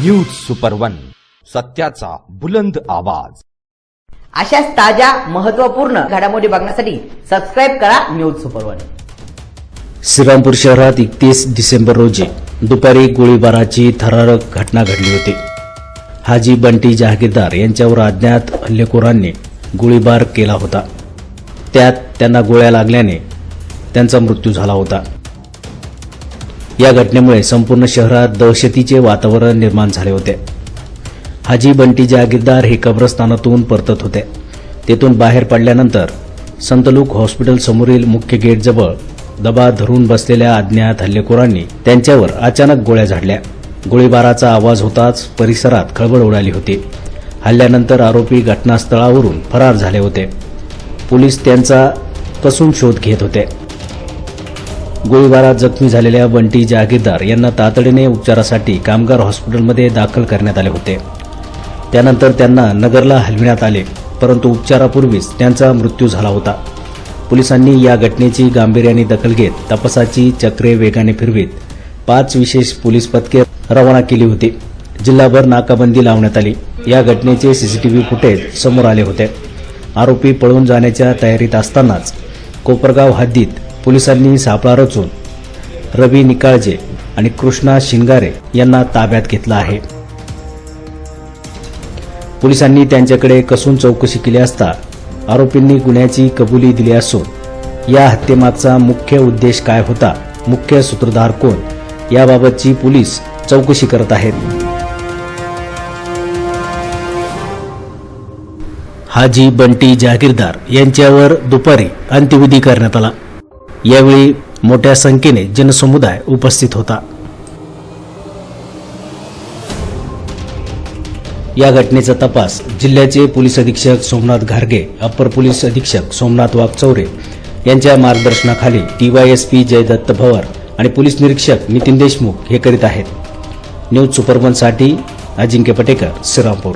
News super one, सत्याचा बुलंद आवाज। अशाच ताज्या महत्त्वपूर्ण घडामोडी बघण्यासाठी सबस्क्राइब करा न्यूज सुपर वन। श्रीरामपूर शहरात 31 डिसेंबर रोजी दुपारी गोळीबाराची थरारक घटना घडली होती। हाजी बंटी जहागीरदार यांच्यावर अज्ञात हल्लेखोरांनी गोळीबार केला होता। त्यात त्यांना गोळ्या लागल्याने त्यांचा मृत्यू झाला होता। या घटनेमुळे संपूर्ण शहरात दहशतीचे वातावरण निर्माण झाले होते। हाजी बंटी जहागीरदार हे कब्रस्तानातून परतत होते। तेथून बाहेर पडल्यानंतर संतलूक हॉस्पिटल समोरील मुख्य गेटजवळ दबा धरून बसलेल्या अज्ञात हल्लेखोरांनी त्यांच्यावर अचानक गोळ्या झाडल्या। गोळीबाराचा आवाज होताच परिसरात खळबळ उडाली होती। हल्ल्यानंतर आरोपी घटनास्थळावरून फरार झाले होते। पोलीस त्यांचा कसून शोध घेत होते। गोळीबारात जखमी झालेल्या बंटी जहागीरदार यांना तातडीने उपचारासाठी कामगार हॉस्पिटलमध्ये दाखल करण्यात आले होते। त्यानंतर त्यांना नगरला हलविण्यात आले, परंतु उपचारापूर्वीच त्यांचा मृत्यू झाला होता। पोलिसांनी या घटनेची गांभीर्याने दखल घेत तपासाची चक्रे वेगाने फिरवीत 5 विशेष पोलीस पथके रवाना केली होती। जिल्हाभर नाकाबंदी लावण्यात आली। या घटनेचे सीसीटीव्ही फुटेज समोर आले होते। आरोपी पळून जाण्याच्या तयारीत असतानाच कोपरगाव हद्दीत पोलिसांनी सापळा रचून रवी निकाळजे आणि कृष्णा शिंगारे यांना ताब्यात घेतलं आहे। पोलिसांनी त्यांच्याकडे कसून चौकशी केली असता आरोपींनी गुन्ह्याची कबुली दिली असून या हत्येमागचा मुख्य उद्देश काय होता, मुख्य सूत्रधार कोण, याबाबतची पोलीस चौकशी करत आहेत। हाजी बंटी जहागीरदार यांच्यावर दुपारी अंत्यविधी करण्यात आला। यावेळी मोठ्या संख्येने जनसमुदाय उपस्थित होता। या घटनेचा तपास जिल्ह्याचे पोलीस अधीक्षक सोमनाथ घारगे, अप्पर पोलीस अधीक्षक सोमनाथ वाघचौरे यांच्या मार्गदर्शनाखाली डीवायएसपी जयदत्त भवर आणि पोलीस निरीक्षक नितीन देशमुख हे करीत आहेत। न्यूज सुपर वन साठी अजिंक्य पटेकर, श्रीरामपूर।